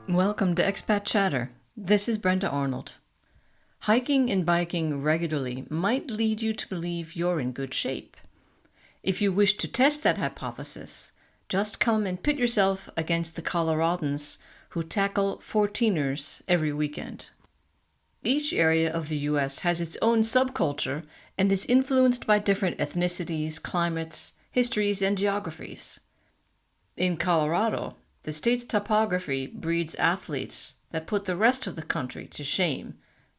Welcome to Expat Chatter. This is Brenda Arnold. Hiking and biking regularly might lead you to believe you're in good shape. If you wish to test that hypothesis, just come and pit yourself against the Coloradans who tackle 14ers every weekend. Each area of the U.S. has its own subculture and is influenced by different ethnicities, climates, histories, and geographies. In Colorado, the state's topography breeds athletes that put the rest of the country to shame,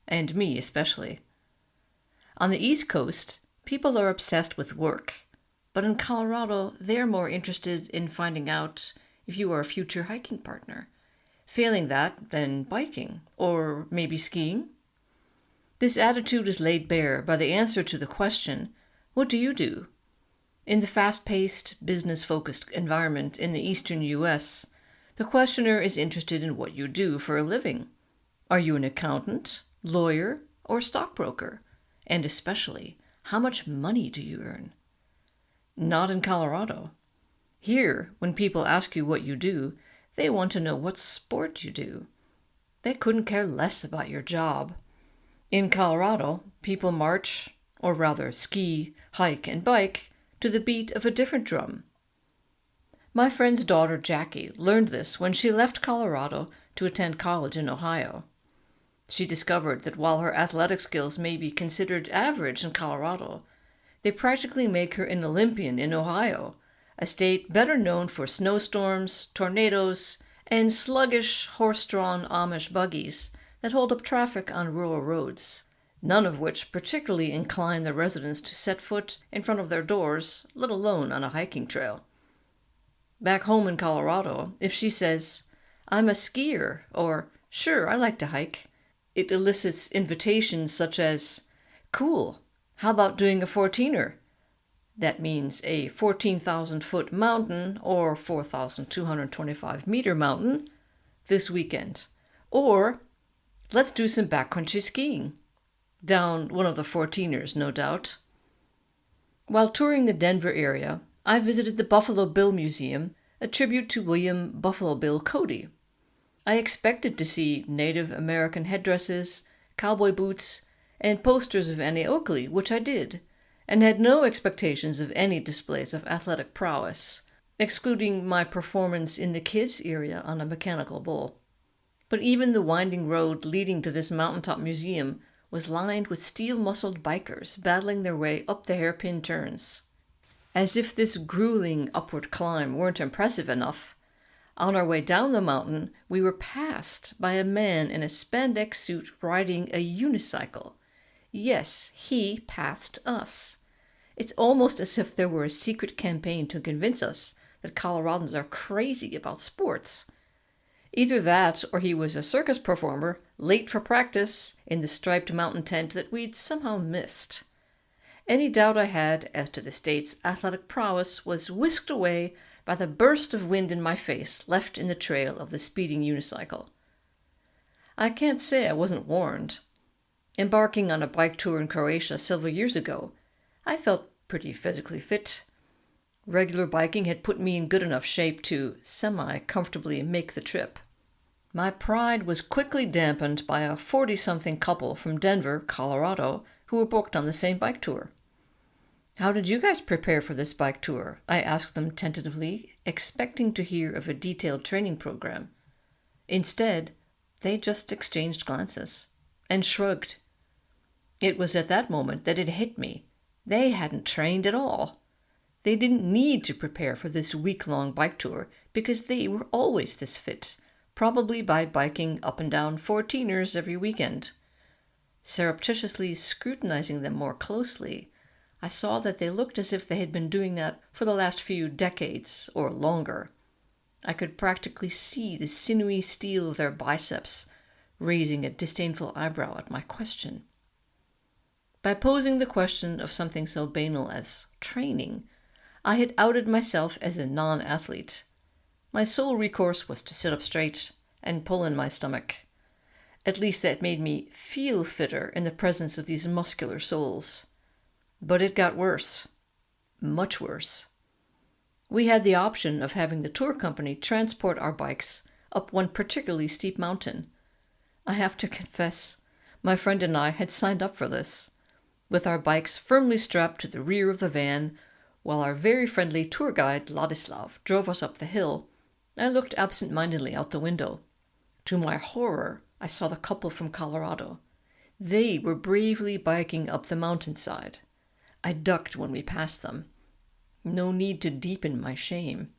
and me especially. On the East Coast, people are obsessed with work, but in Colorado, they're more interested in finding out if you are a future hiking partner. Failing that, then biking, or maybe skiing. This attitude is laid bare by the answer to the question, what do you do? In the fast-paced, business-focused environment in the eastern U.S., the questioner is interested in what you do for a living. Are you an accountant, lawyer, or stockbroker? And especially, how much money do you earn? Not in Colorado. Here, when people ask you what you do, they want to know what sport you do. They couldn't care less about your job. In Colorado, people march, or rather ski, hike, and bike, to the beat of a different drum. My friend's daughter Jackie learned this when she left Colorado to attend college in Ohio. She discovered that while her athletic skills may be considered average in Colorado, they practically make her an Olympian in Ohio, a state better known for snowstorms, tornadoes, and sluggish horse-drawn Amish buggies that hold up traffic on rural roads, none of which particularly incline the residents to set foot in front of their doors, let alone on a hiking trail. Back home in Colorado, if she says, "I'm a skier," or "Sure, I like to hike," it elicits invitations such as, "Cool, how about doing a 14er?" That means a 14,000-foot mountain or 4,225-meter mountain this weekend. Or, let's do some backcountry skiing. Down one of the 14ers, no doubt. While touring the Denver area, I visited the Buffalo Bill Museum, a tribute to William Buffalo Bill Cody. I expected to see Native American headdresses, cowboy boots, and posters of Annie Oakley, which I did, and had no expectations of any displays of athletic prowess, excluding my performance in the kids' area on a mechanical bull. But even the winding road leading to this mountaintop museum was lined with steel-muscled bikers battling their way up the hairpin turns. As if this grueling upward climb weren't impressive enough, on our way down the mountain, we were passed by a man in a spandex suit riding a unicycle. Yes, he passed us. It's almost as if there were a secret campaign to convince us that Coloradans are crazy about sports. Either that, or he was a circus performer, late for practice, in the striped mountain tent that we'd somehow missed. Any doubt I had as to the state's athletic prowess was whisked away by the burst of wind in my face left in the trail of the speeding unicycle. I can't say I wasn't warned. Embarking on a bike tour in Croatia several years ago, I felt pretty physically fit. Regular biking had put me in good enough shape to semi-comfortably make the trip. My pride was quickly dampened by a 40-something couple from Denver, Colorado, who were booked on the same bike tour. "How did you guys prepare for this bike tour?" I asked them tentatively, expecting to hear of a detailed training program. Instead, they just exchanged glances and shrugged. It was at that moment that it hit me. They hadn't trained at all. They didn't need to prepare for this week-long bike tour because they were always this fit, probably by biking up and down 14ers every weekend. Surreptitiously scrutinizing them more closely, I saw that they looked as if they had been doing that for the last few decades or longer. I could practically see the sinewy steel of their biceps, raising a disdainful eyebrow at my question. By posing the question of something so banal as training, I had outed myself as a non-athlete. My sole recourse was to sit up straight and pull in my stomach. At least that made me feel fitter in the presence of these muscular souls. But it got worse. Much worse. We had the option of having the tour company transport our bikes up one particularly steep mountain. I have to confess, my friend and I had signed up for this, with our bikes firmly strapped to the rear of the van, while our very friendly tour guide, Ladislav, drove us up the hill. I looked absent-mindedly out the window. To my horror, I saw the couple from Colorado. They were bravely biking up the mountainside. I ducked when we passed them. No need to deepen my shame.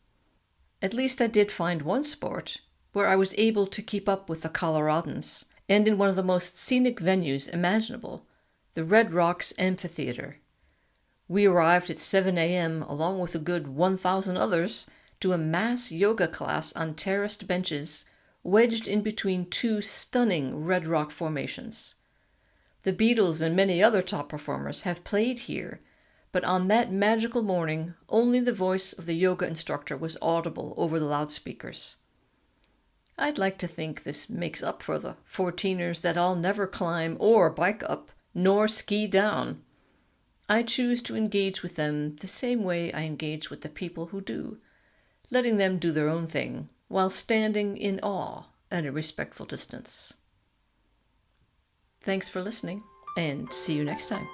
At least I did find one sport where I was able to keep up with the Coloradans, and in one of the most scenic venues imaginable, the Red Rocks Amphitheater. We arrived at 7 a.m. along with a good 1,000 others to a mass yoga class on terraced benches wedged in between two stunning red rock formations. The Beatles and many other top performers have played here, but on that magical morning only the voice of the yoga instructor was audible over the loudspeakers. I'd like to think this makes up for the 14ers that I'll never climb or bike up, nor ski down. I choose to engage with them the same way I engage with the people who do, letting them do their own thing, while standing in awe at a respectful distance. Thanks for listening, and see you next time.